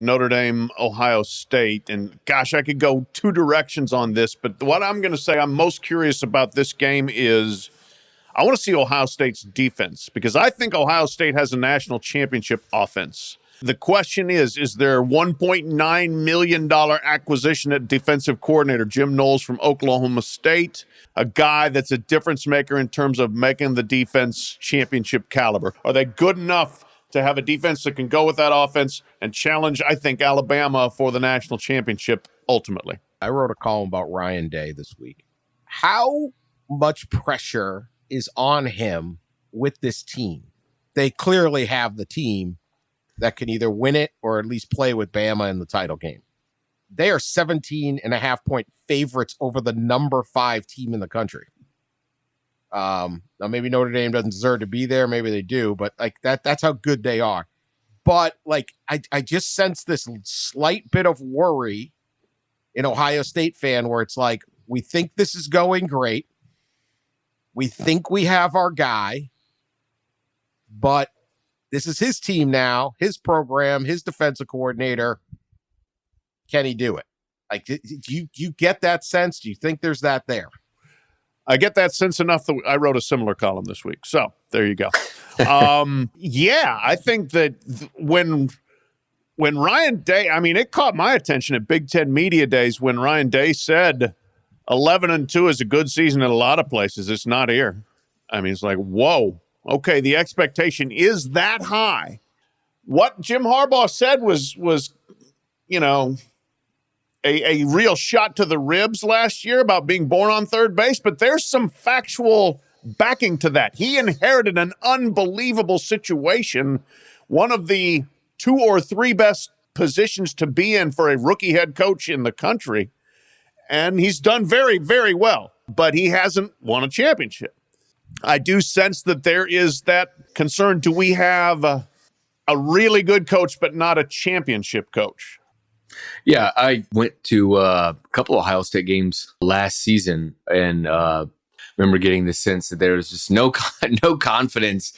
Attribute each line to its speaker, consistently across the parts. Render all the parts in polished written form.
Speaker 1: Notre Dame, Ohio State. And gosh, I could go two directions on this, but what I'm going to say I'm most curious about this game is I want to see Ohio State's defense because I think Ohio State has a national championship offense. The question is there $1.9 million acquisition at defensive coordinator Jim Knowles from Oklahoma State, a guy that's a difference maker in terms of making the defense championship caliber? Are they good enough to have a defense that can go with that offense and challenge, I think, Alabama for the national championship ultimately?
Speaker 2: I wrote a column about Ryan Day this week. How much pressure is on him with this team? They clearly have the team that can either win it or at least play with Bama in the title game. They are 17.5-point favorites over the number 5 team in the country. Now maybe Notre Dame doesn't deserve to be there. Maybe they do, but like that's how good they are. But like, I just sense this slight bit of worry in Ohio State fan where it's like, we think this is going great. We think we have our guy, but this is his team now, his program, his defensive coordinator. Can he do it? Like, do you get that sense? Do you think there's that there?
Speaker 1: I get that sense enough that I wrote a similar column this week. So there you go. Yeah, I think that when Ryan Day, I mean, it caught my attention at Big Ten Media Days when Ryan Day said 11-2 is a good season in a lot of places. It's not here. I mean, it's like, whoa. Okay, the expectation is that high. What Jim Harbaugh said was a real shot to the ribs last year about being born on third base, but there's some factual backing to that. He inherited an unbelievable situation, one of the 2 or 3 best positions to be in for a rookie head coach in the country, and he's done very, very well, but he hasn't won a championship. I do sense that there is that concern. Do we have a really good coach, but not a championship coach?
Speaker 3: Yeah, I went to a couple of Ohio State games last season and remember getting the sense that there was just no confidence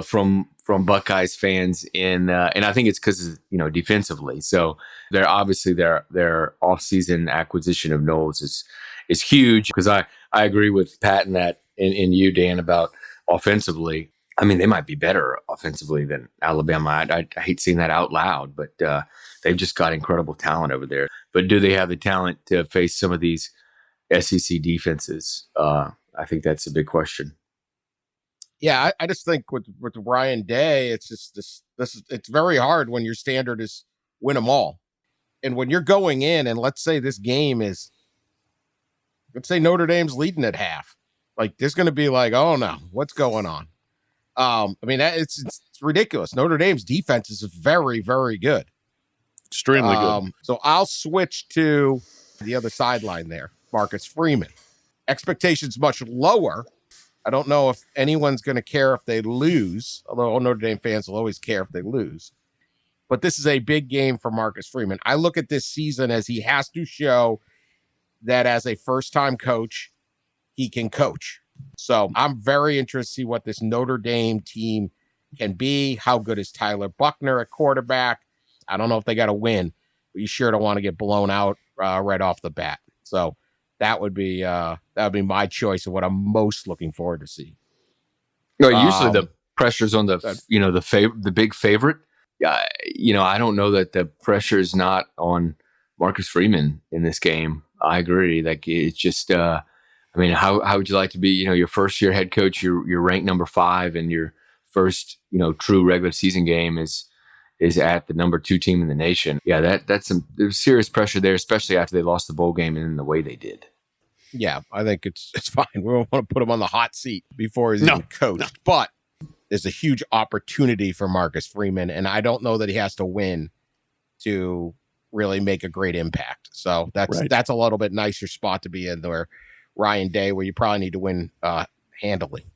Speaker 3: from Buckeyes fans in, and I think it's because defensively. So they're obviously their offseason acquisition of Knowles is huge because I agree with Pat and that and you, Dan, about offensively. I mean, they might be better offensively than Alabama. I hate saying that out loud, but they've just got incredible talent over there. But do they have the talent to face some of these SEC defenses? I think that's a big question.
Speaker 2: Yeah, I just think with Ryan Day, it's just it's very hard when your standard is win them all. And when you're going in and let's say this game is, let's say Notre Dame's leading at half, like there's going to be like, oh no, what's going on? I mean, it's ridiculous. Notre Dame's defense is very, very good.
Speaker 1: Extremely good.
Speaker 2: So I'll switch to the other sideline there, Marcus Freeman. Expectations much lower. I don't know if anyone's going to care if they lose, although Notre Dame fans will always care if they lose. But this is a big game for Marcus Freeman. I look at this season as he has to show that as a first-time coach, he can coach. So I'm very interested to see what this Notre Dame team can be. How good is Tyler Buckner at quarterback? I don't know if they got to win, but you sure don't want to get blown out right off the bat. So that would be my choice of what I'm most looking forward to see.
Speaker 3: Usually the pressure's on the big favorite. I don't know that the pressure is not on Marcus Freeman in this game. I agree. Like it's just, how would you like to be? Your first year head coach, you're ranked number 5, and your first true regular season game is at the number 2 team in the nation. Yeah, there's serious pressure there, especially after they lost the bowl game and in the way they did.
Speaker 2: Yeah, I think it's fine. We don't want to put him on the hot seat before he's even coached. But there's a huge opportunity for Marcus Freeman, and I don't know that he has to win to really make a great impact. So that's a little bit nicer spot to be in there, Ryan Day, where you probably need to win handily.